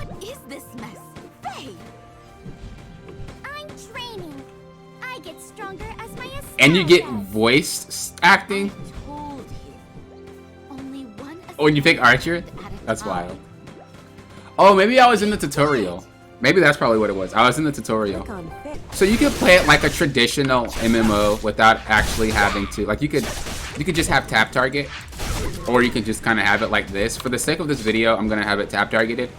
What is this mess? Faye! I'm training. I get stronger as my And you get Astellia does. voice acting. I told you. Only one. Oh, and you pick Archer? at a That's time. wild. Oh, maybe I was in the tutorial. Maybe that's probably what it was. I was in the tutorial. So you could play it like a traditional MMO without actually having to, like, you could just have tap target, or you could just kind of have it like this. For the sake of this video, I'm gonna have it tap targeted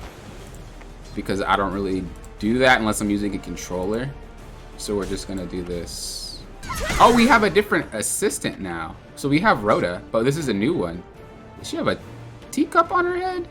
because I don't really do that unless I'm using a controller. So we're just gonna do this. Oh, we have a different assistant now. So we have Rhoda, but this is a new one. Does she have a teacup on her head?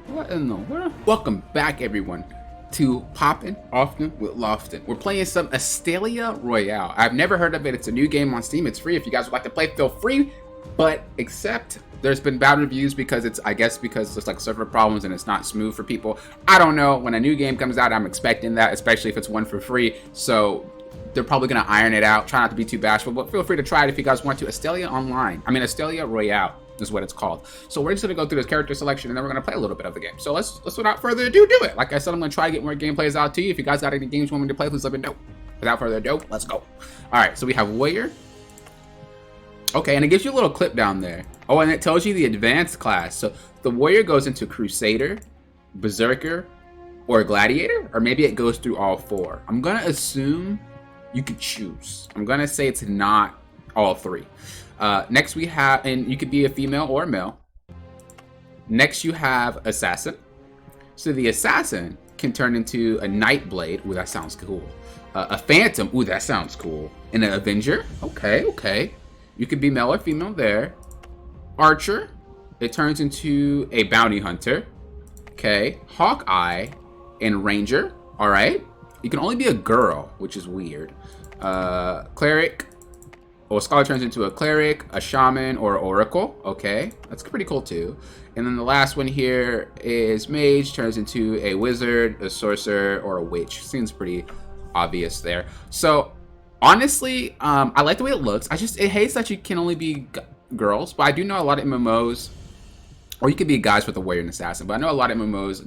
What in the world? Welcome back, everyone, to Poppin' Often with Lofton. We're playing some Astellia Royal. I've never heard of it. It's a new game on Steam. It's free. If you guys would like to play, feel free. But except there's been bad reviews because it's, I guess, because there's like server problems and it's not smooth for people. I don't know. When a new game comes out, I'm expecting that, especially if it's one for free. So they're probably gonna iron it out. Try not to be too bashful, but feel free to try it if you guys want to. Astellia Online. I mean, Astellia Royal is what it's called. So we're just gonna go through this character selection and then we're gonna play a little bit of the game. So let's without further ado, do it. Like I said, I'm gonna try to get more gameplays out to you. If you guys got any games you want me to play, please let me know. Without further ado, let's go. All right, so we have Warrior. Okay, and it gives you a little clip down there. Oh, and it tells you the advanced class. So the Warrior goes into Crusader, Berserker, or Gladiator, or maybe it goes through all four. I'm gonna assume you could choose. I'm gonna say it's not all three. Next we have, and you could be a female or a male. Next you have Assassin. So the Assassin can turn into a Nightblade. Ooh, that sounds cool. A Phantom. Ooh, that sounds cool. And an Avenger. Okay, okay. You could be male or female there. Archer. It turns into a Bounty Hunter. Okay. Hawkeye and Ranger. All right. You can only be a girl, which is weird. Cleric. Well, Scholar turns into a Cleric, a Shaman, or Oracle. Okay, that's pretty cool too. And then the last one here is Mage, turns into a Wizard, a Sorcerer, or a Witch. Seems pretty obvious there. So, honestly, I like the way it looks. It hates that you can only be girls, but I do know a lot of MMOs, or you could be guys with a Warrior and Assassin, but I know a lot of MMOs,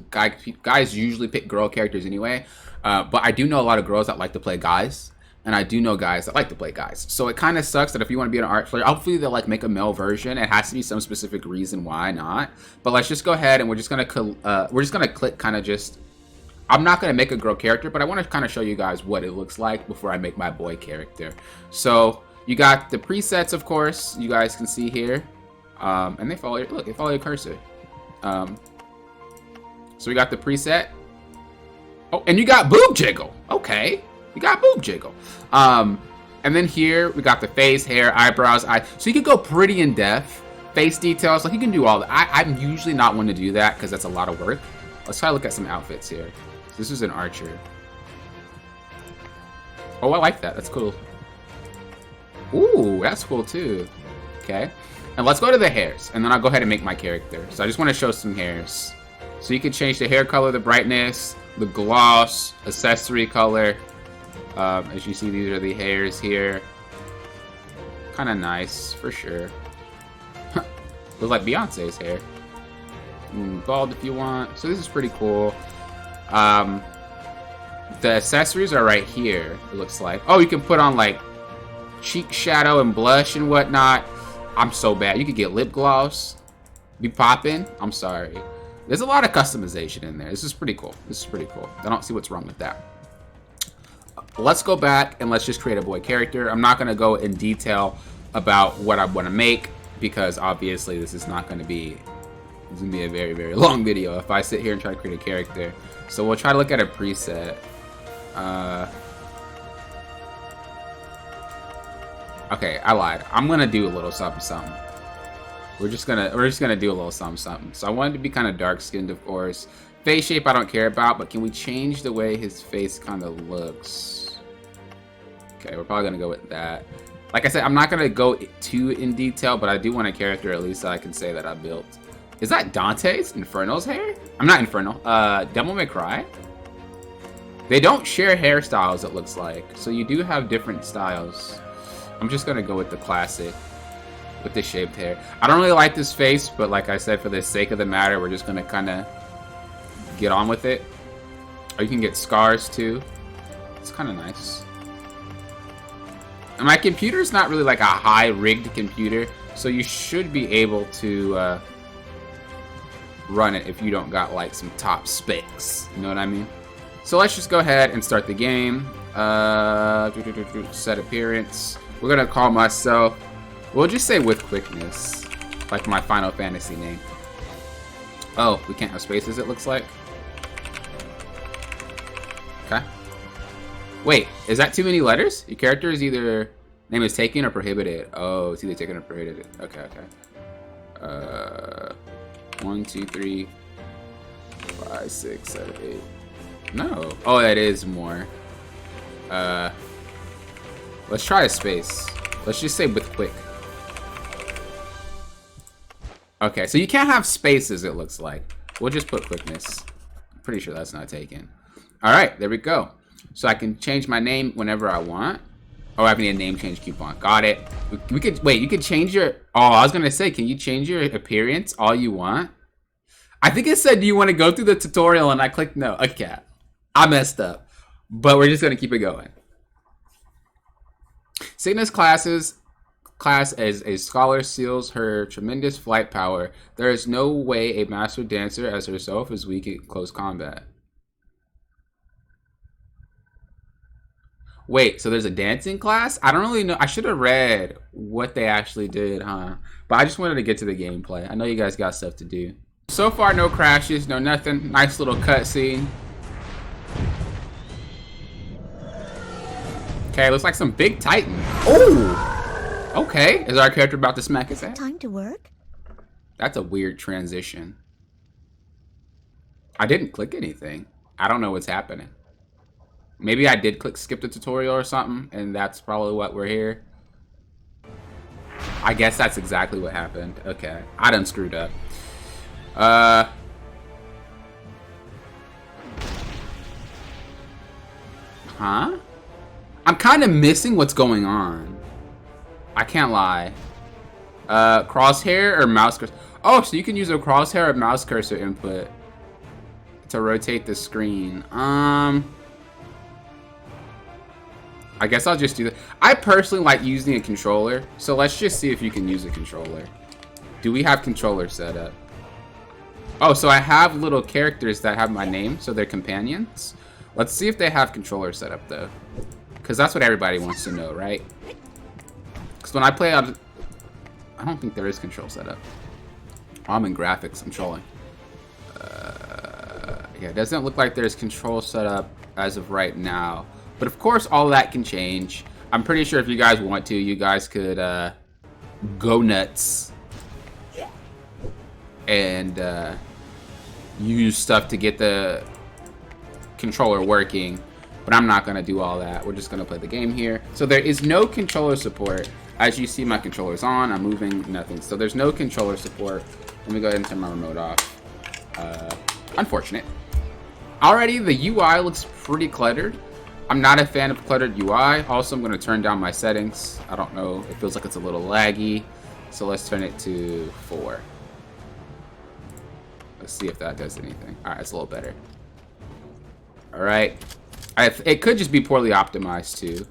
guys usually pick girl characters anyway, but I do know a lot of girls that like to play guys. And I do know guys that like to play guys. So it kind of sucks that if you want to be an art player, hopefully they'll like make a male version. It has to be some specific reason why not. But let's just go ahead and we're just gonna click kind of just. I'm not gonna make a girl character, but I want to kind of show you guys what it looks like before I make my boy character. So you got the presets, of course. You guys can see here, and they follow your cursor. So we got the preset. Oh, and you got boob jiggle. Okay. You got boob jiggle. And then here we got the face, hair, eyebrows, eyes. So you can go pretty in depth. Face details, like you can do all that. I'm usually not one to do that because that's a lot of work. Let's try to look at some outfits here. So this is an archer. Oh, I like that. That's cool. Ooh, that's cool too. Okay. And let's go to the hairs. And then I'll go ahead and make my character. So I just want to show some hairs. So you can change the hair color, the brightness, the gloss, accessory color. As you see, these are the hairs here. Kind of nice, for sure. Looks like Beyonce's hair. Bald if you want. So this is pretty cool. The accessories are right here, it looks like. Oh, you can put on like cheek shadow and blush and whatnot. I'm so bad. You could get lip gloss. Be popping. I'm sorry. There's a lot of customization in there. This is pretty cool. This is pretty cool. I don't see what's wrong with that. Let's go back and let's just create a boy character. I'm not going to go in detail about what I want to make because obviously this is not going to be a very, very long video if I sit here and try to create a character. So we'll try to look at a preset. Okay, I lied. I'm going to do a little something something. We're just gonna do a little something something. So I wanted to be kind of dark skinned, of course. Face shape I don't care about, but can we change the way his face kind of looks? Okay, we're probably gonna go with that. Like I said, I'm not gonna go too in detail, but I do want a character at least that I can say that I built. Is that Dante's Inferno's hair? I'm not Inferno. Devil May Cry. They don't share hairstyles, it looks like. So you do have different styles. I'm just gonna go with the classic. With the shaved hair. I don't really like this face, but like I said, for the sake of the matter, we're just gonna kind of get on with it. Or you can get scars too. It's kind of nice. And my computer's not really like a high rigged computer, so you should be able to run it if you don't got like some top specs. You know what I mean? So let's just go ahead and start the game. Set appearance. We're gonna call myself, we'll just say with quickness, like my Final Fantasy name. Oh, we can't have spaces, it looks like. Okay. Wait, is that too many letters? Your character is either name is taken or prohibited. Oh, it's either taken or prohibited. Okay, okay. 1, 2, 3, 5, 6, 7, 8. No. Oh, that is more. Let's try a space. Let's just say with quick. Okay, so you can't have spaces, it looks like. We'll just put quickness. I'm pretty sure that's not taken. Alright, there we go. So I can change my name whenever I want. Oh, I need a name change coupon. Got it. We could, wait, you could change your, oh, I was gonna say, can you change your appearance all you want? I think it said, do you want to go through the tutorial? And I clicked no. Okay, I messed up. But we're just gonna keep it going. Cygnus class as a scholar seals her tremendous flight power. There is no way a master dancer as herself is weak at close combat. Wait, so there's a dancing class? I don't really know. I should have read what they actually did, huh? But I just wanted to get to the gameplay. I know you guys got stuff to do. So far, no crashes, no nothing. Nice little cutscene. Okay, looks like some big titan. Oh! Okay, is our character about to smack his ass? Time to work? That's a weird transition. I didn't click anything. I don't know what's happening. Maybe I did click skip the tutorial or something, and that's probably what we're here. I guess that's exactly what happened. Okay, I done screwed up. Huh? I'm kind of missing what's going on. I can't lie. Crosshair or mouse cursor? Oh, so you can use a crosshair or mouse cursor input to rotate the screen. I guess I'll just do that. I personally like using a controller, so let's just see if you can use a controller. Do we have controller set up? Oh, so I have little characters that have my name, so they're companions. Let's see if they have controller set up though, because that's what everybody wants to know, right? Because when I play out, I don't think there is control set up. Oh, I'm in graphics. I'm trolling. Yeah, it doesn't look like there's control set up as of right now. But of course, all that can change. I'm pretty sure if you guys want to, you guys could go nuts and use stuff to get the controller working. But I'm not going to do all that. We're just going to play the game here. So there is no controller support. As you see, my controller's on. I'm moving, nothing. So there's no controller support. Let me go ahead and turn my remote off. Unfortunate. Already, the UI looks pretty cluttered. I'm not a fan of cluttered UI. Also, I'm going to turn down my settings. I don't know. It feels like it's a little laggy. So let's turn it to 4. Let's see if that does anything. All right, it's a little better. All right. It could just be poorly optimized too.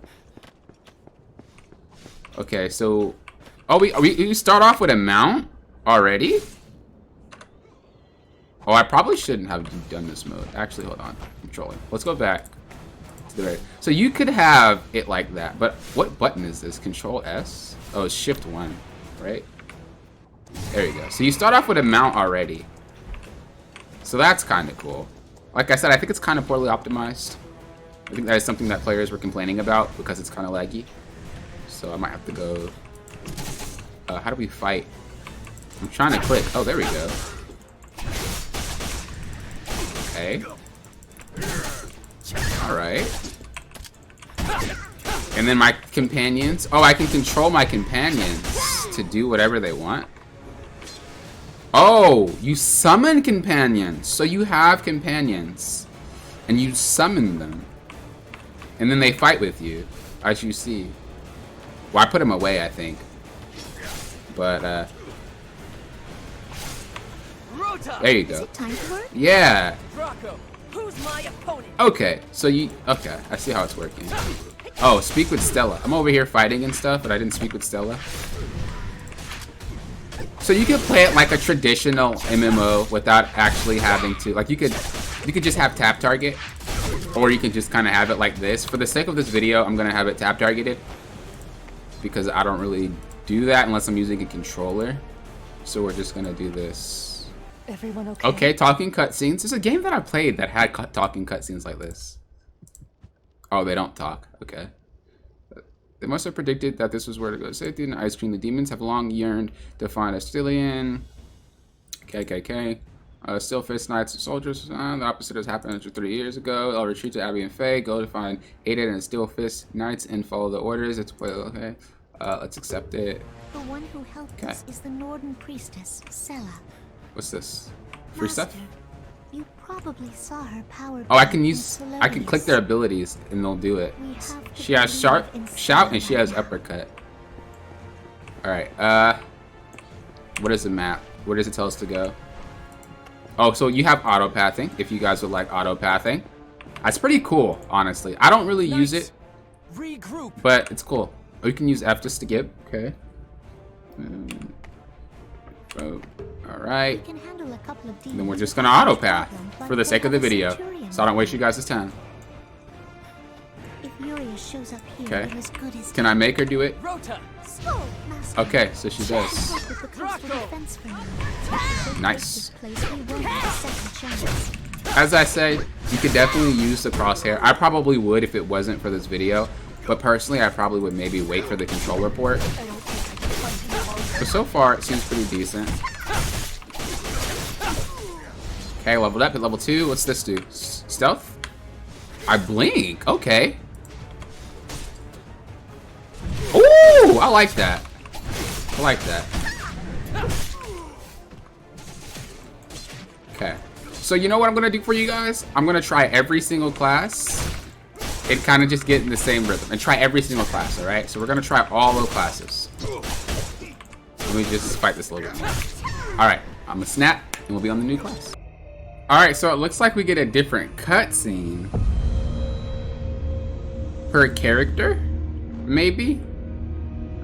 Okay, so... Oh, we start off with a mount already? Oh, I probably shouldn't have done this mode. Actually, hold on. I'm trolling. Let's go back. So you could have it like that, but what button is this? Control S? Oh, it's Shift 1, right? There you go. So you start off with a mount already. So that's kind of cool. Like I said, I think it's kind of poorly optimized. I think that is something that players were complaining about because it's kind of laggy. So I might have to go... how do we fight? I'm trying to click. Oh, there we go. Okay. Alright. And then my companions. Oh, I can control my companions to do whatever they want. Oh, you summon companions. So you have companions. And you summon them. And then they fight with you, as you see. Well, I put them away, I think. But, there you go. Is it time to work? Yeah. my opponent. Okay, so okay, I see how it's working. Oh, speak with Stella. I'm over here fighting and stuff, but I didn't speak with Stella. So you could play it like a traditional MMO without actually having to, like you could just have tap target, or you can just kind of have it like this. For the sake of this video, I'm gonna have it tap targeted because I don't really do that unless I'm using a controller. So we're just gonna do this. Everyone okay? Okay, talking cutscenes. There's a game that I played that had talking cutscenes like this. Oh, they don't talk. Okay. They must have predicted that this was where to go to safety and ice cream. The demons have long yearned to find Astellian. KKK. Still fist knights and soldiers. The opposite has happened 3 years ago. I'll retreat to Abbey and Faye. Go to find Aiden and Steel Fist Knights and follow the orders. It's okay. Let's accept it. The one who helped us is the Northern priestess, Sela. What's this? Free stuff? You probably saw her power. Oh, I can click their abilities and they'll do it. She has shout and she has uppercut. Alright, what is the map? Where does it tell us to go? Oh, so you have auto pathing if you guys would like auto pathing. That's pretty cool, honestly. I don't really use it, but it's cool. Oh, you can use F to skip. Okay. Alright. And then we're just gonna auto path for the sake of the video, so I don't waste you guys' time. Okay. Can I make her do it? Okay, so she does. Nice. As I say, you could definitely use the crosshair. I probably would if it wasn't for this video, but personally I probably would maybe wait for the controller port. But so far it seems pretty decent. Okay, leveled up at level 2. What's this do? Stealth? I blink. Okay. Ooh, I like that. I like that. Okay. So you know what I'm going to do for you guys? I'm going to try every single class and kind of just get in the same rhythm. And try every single class, alright? So we're going to try all those classes. Let me just fight this little guy. Alright, I'm going to snap and we'll be on the new class. Alright, so it looks like we get a different cutscene per character, maybe?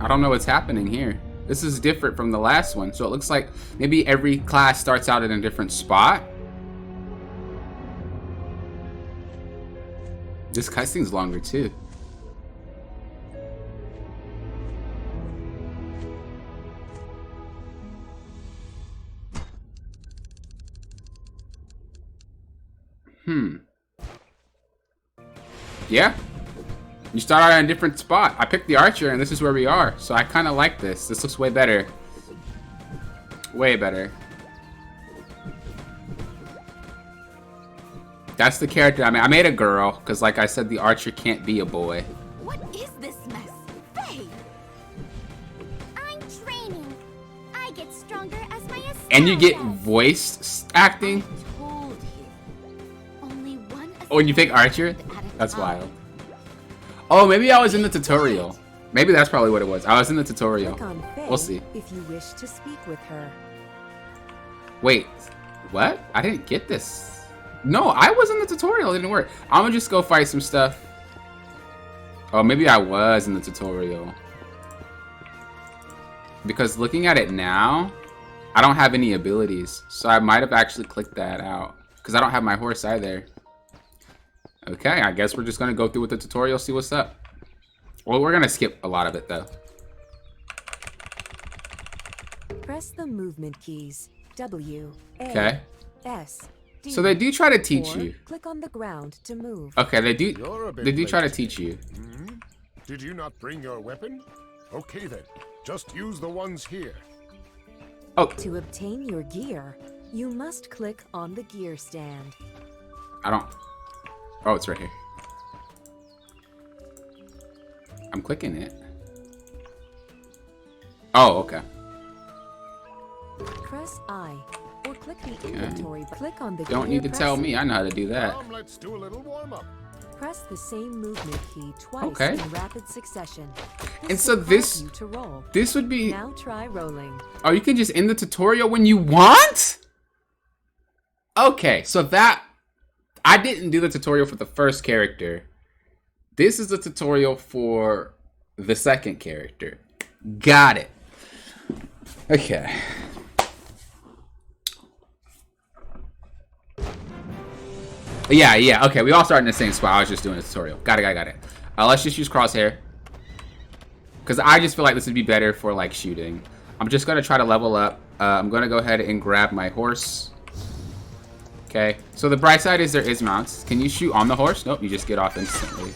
I don't know what's happening here. This is different from the last one, so it looks like maybe every class starts out in a different spot. This cutscene's longer too. Yeah. You start out in a different spot. I picked the archer and this is where we are. So I kind of like this. This looks way better. Way better. That's the character I made. I made a girl because like I said, the archer can't be a boy. What is this mess? Faye! I'm training. I get stronger as my And you get voice acting? Told you. Only one. Oh, and you pick archer? That's wild. Oh, maybe I was in the tutorial. Maybe that's probably what it was. I was in the tutorial. We'll see. If you wish to speak with her. Wait, what? I didn't get this. No, I was in the tutorial. It didn't work. I'm gonna just go fight some stuff. Oh, maybe I was in the tutorial. Because looking at it now, I don't have any abilities. So I might have actually clicked that out. Because I don't have my horse either. Okay, I guess we're just gonna go through with the tutorial, see what's up. Well, we're gonna skip a lot of it though. Press the movement keys W, A, Okay. S, D. So they do try to teach or you. Click on the ground to move. Okay, they do try to teach you. Did you not bring your weapon? Okay then, just use the ones here. Oh, To obtain your gear, you must click on the gear stand. I don't. Oh, it's right here. I'm clicking it. Oh, okay. Press I or click the inventory. Click on the Don't gear need to tell press- me. I know how to do that. Let's do a little warm-up. Press the same movement key twice Okay. in rapid succession. And so will cause this- you to roll. This would be. Now try rolling. Oh, you can just end the tutorial when you want? Okay, so that. I didn't do the tutorial for the first character. This is the tutorial for the second character. Got it. Okay. Yeah, okay, we all start in the same spot. I was just doing a tutorial. Got it. Let's just use crosshair. Because I just feel like this would be better for, like, shooting. I'm just going to try to level up. I'm going to go ahead and grab my horse. Okay, so the bright side is there is mounts. Can you shoot on the horse? Nope, you just get off instantly.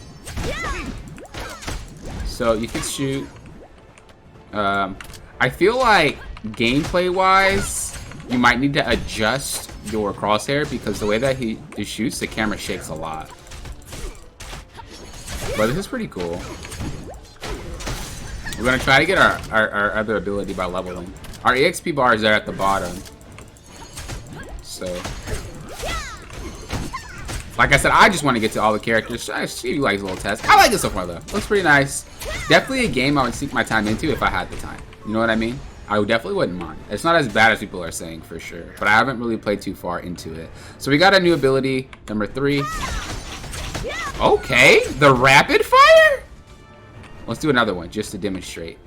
So you can shoot. I feel like gameplay-wise, you might need to adjust your crosshair because the way that he shoots, the camera shakes a lot. But this is pretty cool. We're gonna try to get our other ability by leveling. Our EXP bar is there at the bottom. So, like I said, I just want to get to all the characters. I just give you like a little test. I like it so far though. Looks pretty nice. Definitely a game I would sink my time into if I had the time. You know what I mean? I definitely wouldn't mind. It's not as bad as people are saying for sure, but I haven't really played too far into it. So we got a new ability, number 3. Okay, the rapid fire? Let's do another one just to demonstrate.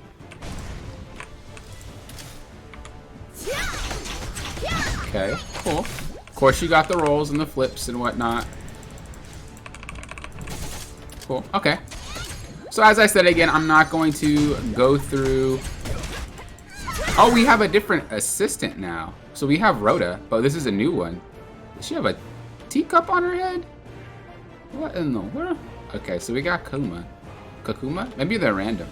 Okay, cool. Of course you got the rolls and the flips and whatnot. Cool, okay. So as I said again, I'm not going to go through... Oh, we have a different assistant now. So we have Rhoda, but this is a new one. Does she have a teacup on her head? What in the world? Okay, so we got Kakuma? Maybe they're random.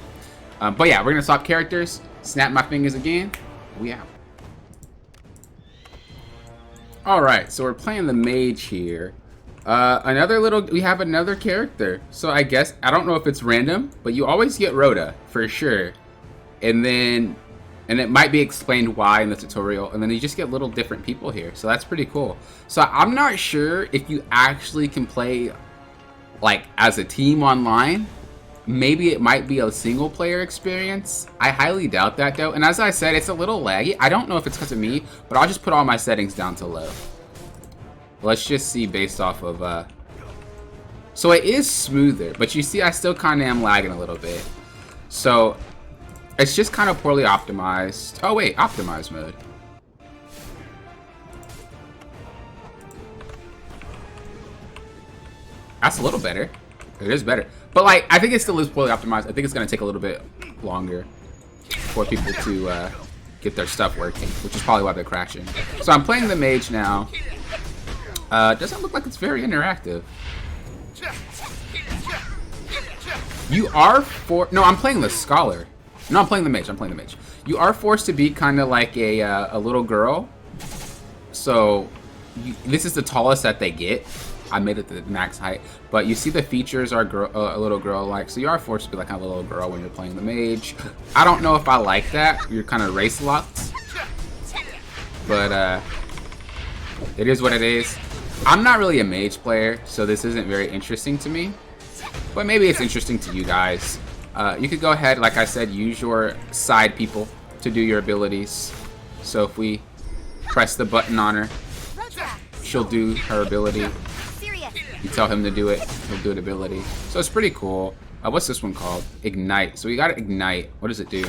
But yeah, we're gonna swap characters. Snap my fingers again. We out. Alright, so we're playing the mage here. We have another character. So I guess, I don't know if it's random, but you always get Rhoda, for sure. And it might be explained why in the tutorial, and then you just get little different people here. So that's pretty cool. So I'm not sure if you actually can play like as a team online. Maybe it might be a single player experience. I highly doubt that though. And as I said, it's a little laggy. I don't know if it's because of me, but I'll just put all my settings down to low. Let's just see based off of, so it is smoother, but you see I still kind of am lagging a little bit. So it's just kind of poorly optimized. Oh wait, optimized mode. That's a little better. It is better. But like, I think it still is poorly optimized. I think it's going to take a little bit longer for people to get their stuff working, which is probably why they're crashing. So I'm playing the mage now. Doesn't look like it's very interactive. You are no, I'm playing the scholar. No, I'm playing the mage. You are forced to be kind of like a little girl. So this is the tallest that they get. I made it the max height, but you see the features are a little girl-like, so you are forced to be like kind of a little girl when you're playing the mage. I don't know if I like that. You're kind of race locked, but it is what it is. I'm not really a mage player, so this isn't very interesting to me, but maybe it's interesting to you guys. You could go ahead, like I said, use your side people to do your abilities. So if we press the button on her, she'll do her ability. You tell him to do it, he'll do an ability. So it's pretty cool. What's this one called? Ignite. So we got to ignite. What does it do?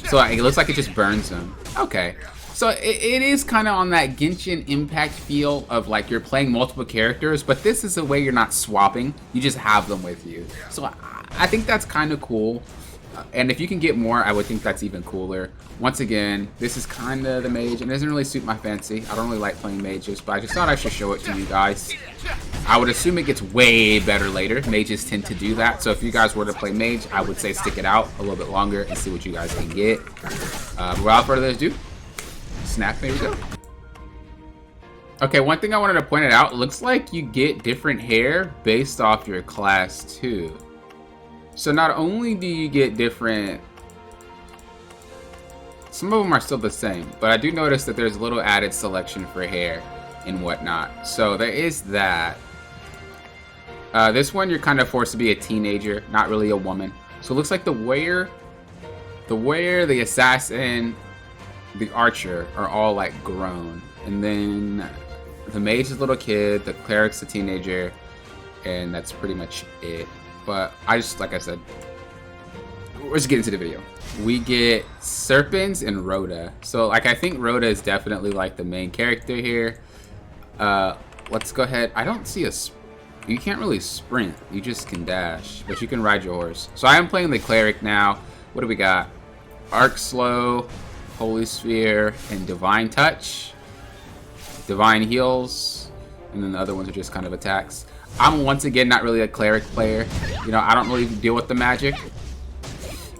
So it looks like it just burns them. Okay. So it is kind of on that Genshin Impact feel of like you're playing multiple characters, but this is a way you're not swapping. You just have them with you. So I think that's kind of cool. And if you can get more, I would think that's even cooler. Once again, this is kind of the mage, and it doesn't really suit my fancy. I don't really like playing mages, but I just thought I should show it to you guys. I would assume it gets way better later. Mages tend to do that. So if you guys were to play mage, I would say stick it out a little bit longer and see what you guys can get. Without further ado, snap, there we go. Okay, one thing I wanted to point out, it looks like you get different hair based off your class too. So not only do you get different, some of them are still the same, but I do notice that there's a little added selection for hair and whatnot. So there is that. This one you're kind of forced to be a teenager, not really a woman. So it looks like the warrior, the assassin, the archer are all like grown, and then The mage is a little kid, the cleric's a teenager, and that's pretty much it. But I just, like I said, let's get into the video. We get Serpens and Rhoda. So like I think Rhoda is definitely like the main character here. Let's go ahead. I don't see you can't really sprint. You just can dash, but you can ride your horse. So I am playing the cleric now. What do we got? Arc Slow, Holy Sphere, and Divine Touch. Divine Heals, and then the other ones are just kind of attacks. I'm once again not really a cleric player. You know, I don't really deal with the magic.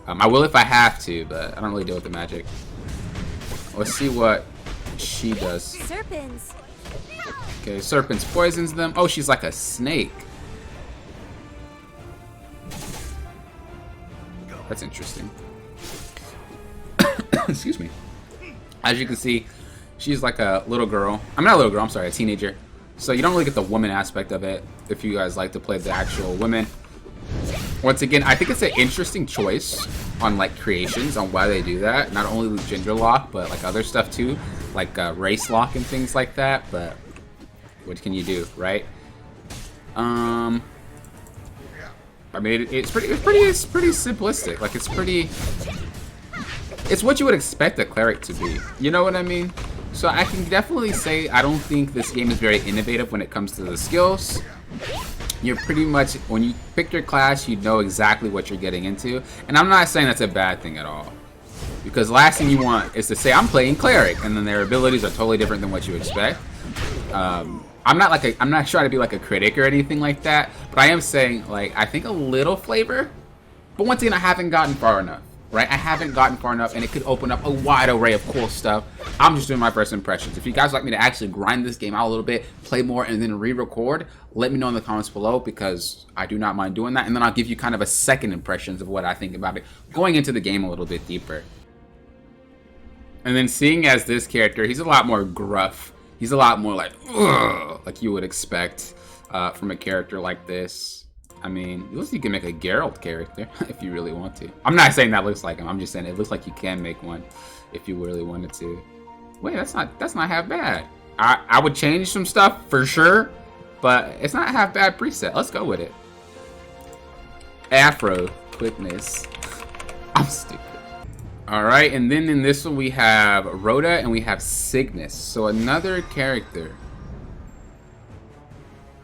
I will if I have to, but I don't really deal with the magic. Let's see what she does. Serpents. Okay, Serpents poisons them. Oh, she's like a snake. That's interesting. Excuse me. As you can see, she's like a little girl. I'm not a little girl, I'm sorry, a teenager. So you don't really get the woman aspect of it if you guys like to play the actual women. Once again, I think it's an interesting choice on like creations on why they do that. Not only gender lock, but like other stuff too, like race lock and things like that. But what can you do, right? I mean, it's pretty simplistic. Like it's what you would expect a cleric to be. You know what I mean? So I can definitely say I don't think this game is very innovative when it comes to the skills. You're pretty much, when you pick your class, you know exactly what you're getting into. And I'm not saying that's a bad thing at all. Because the last thing you want is to say, I'm playing cleric, and then their abilities are totally different than what you expect. I'm not trying to be like a critic or anything like that, but I am saying, like, I think a little flavor. But once again, I haven't gotten far enough. Right? I haven't gotten far enough, and it could open up a wide array of cool stuff. I'm just doing my first impressions. If you guys like me to actually grind this game out a little bit, play more, and then re-record, let me know in the comments below, because I do not mind doing that. And then I'll give you kind of a second impressions of what I think about it, going into the game a little bit deeper. And then seeing as this character, he's a lot more gruff. He's a lot more like, ugh, like you would expect from a character like this. I mean, it looks like you can make a Geralt character if you really want to. I'm not saying that looks like him. I'm just saying it looks like you can make one if you really wanted to. Wait, that's not half bad. I would change some stuff for sure, but it's not half bad preset. Let's go with it. Afro quickness. I'm stupid. All right, and then in this one we have Rhoda and we have Cygnus. So another character.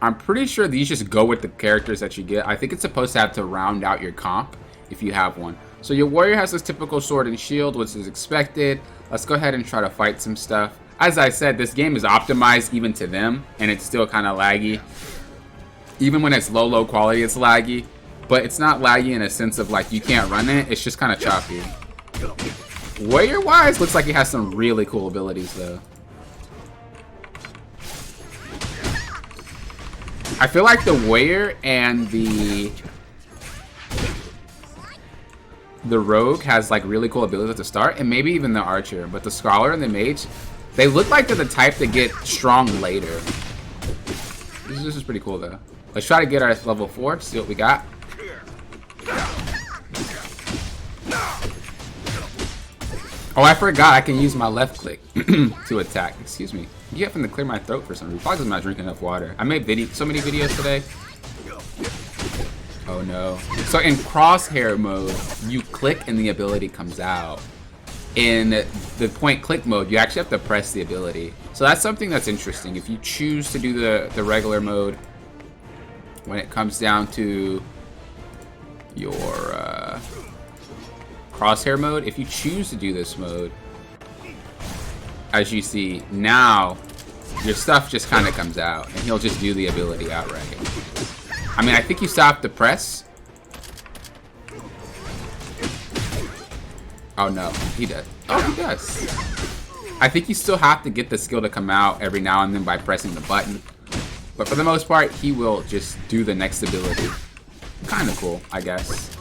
I'm pretty sure these just go with the characters that you get. I think it's supposed to have to round out your comp if you have one. So your warrior has this typical sword and shield, which is expected. Let's go ahead and try to fight some stuff. As I said, this game is optimized even to them, and it's still kind of laggy. Even when it's low quality, it's laggy. But it's not laggy in a sense of like you can't run it. It's just kind of choppy. Warrior-wise, looks like he has some really cool abilities though. I feel like the warrior and the rogue has like really cool abilities at the start, and maybe even the archer. But the scholar and the mage, they look like they're the type that get strong later. This is pretty cool though. Let's try to get our level 4, see what we got. Oh, I forgot I can use my left click to attack. Excuse me. You having to clear my throat for some reason. Probably because I'm not drinking enough water. I made so many videos today. Oh no. So in crosshair mode, you click and the ability comes out. In the point click mode, you actually have to press the ability. So that's something that's interesting. If you choose to do the regular mode, when it comes down to your crosshair mode, if you choose to do this mode, as you see now, your stuff just kind of comes out, and he'll just do the ability outright. I mean, I think you still have to press. Oh no, he does. Oh, he does. I think you still have to get the skill to come out every now and then by pressing the button. But for the most part, he will just do the next ability. Kind of cool, I guess.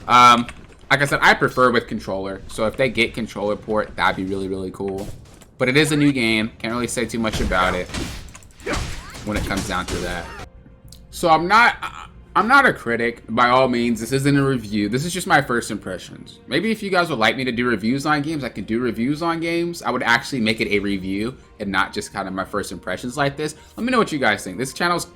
Like I said, I prefer with controller. So if they get controller port, that'd be really, really cool. But it is a new game. Can't really say too much about it when it comes down to that. So I'm not I'm not a critic, by all means. This isn't a review. This is just my first impressions. Maybe if you guys would like me to do reviews on games, I can do reviews on games. I would actually make it a review and not just kind of my first impressions like this. Let me know what you guys think. This channel's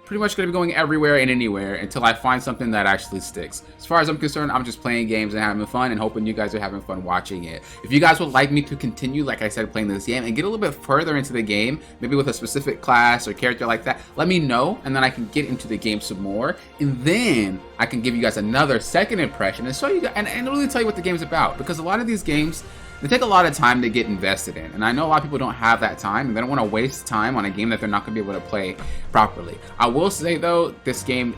pretty much going to be going everywhere and anywhere until I find something that actually sticks. As far as I'm concerned, I'm just playing games and having fun and hoping you guys are having fun watching it. If you guys would like me to continue, like I said, playing this game and get a little bit further into the game, maybe with a specific class or character like that, let me know, and then I can get into the game some more, and then I can give you guys another second impression and show you guys, and really tell you what the game's about, because a lot of these games, they take a lot of time to get invested in, and I know a lot of people don't have that time, and they don't want to waste time on a game that they're not going to be able to play properly. I will say though, this game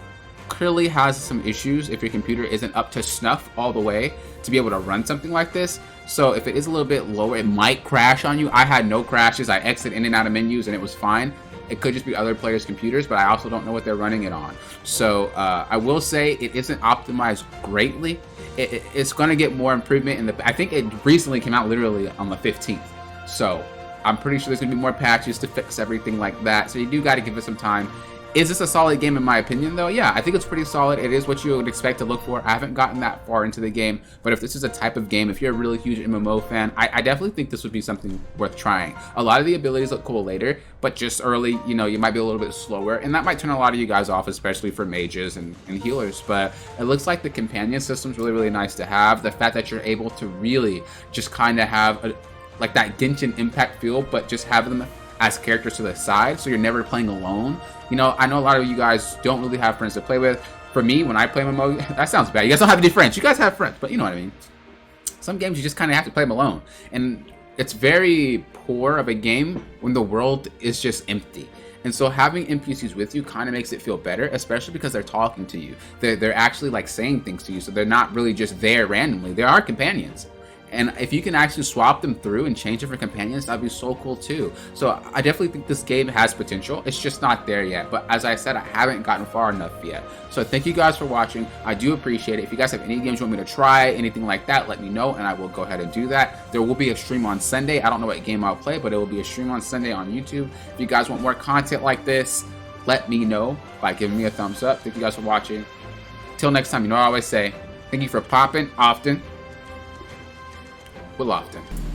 clearly has some issues if your computer isn't up to snuff all the way to be able to run something like this. So if it is a little bit lower, it might crash on you. I had no crashes. I exited in and out of menus and it was fine. It could just be other players' computers, but I also don't know what they're running it on. So I will say it isn't optimized greatly. It's going to get more improvement I think it recently came out literally on the 15th. So I'm pretty sure there's going to be more patches to fix everything like that. So you do got to give it some time. Is this a solid game in my opinion though? Yeah, I think it's pretty solid. It is what you would expect to look for. I haven't gotten that far into the game, but if this is a type of game, if you're a really huge MMO fan, I definitely think this would be something worth trying. A lot of the abilities look cool later, but just early, you know, you might be a little bit slower, and that might turn a lot of you guys off, especially for mages and healers. But it looks like the companion system's really, really nice to have. The fact that you're able to really just kind of have like that Genshin Impact feel, but just have them as characters to the side, so you're never playing alone. You know, I know a lot of you guys don't really have friends to play with. For me, when I play MMO, that sounds bad. You guys don't have any friends. You guys have friends, but you know what I mean. Some games you just kind of have to play them alone, and it's very poor of a game when the world is just empty. And so having NPCs with you kind of makes it feel better, especially because they're talking to you. They're actually like saying things to you, so they're not really just there randomly. They are companions. And if you can actually swap them through and change different companions, that'd be so cool too. So I definitely think this game has potential. It's just not there yet. But as I said, I haven't gotten far enough yet. So thank you guys for watching. I do appreciate it. If you guys have any games you want me to try, anything like that, let me know and I will go ahead and do that. There will be a stream on Sunday. I don't know what game I'll play, but it will be a stream on Sunday on YouTube. If you guys want more content like this, let me know by giving me a thumbs up. Thank you guys for watching. Till next time, you know what I always say, thank you for popping often. Will often.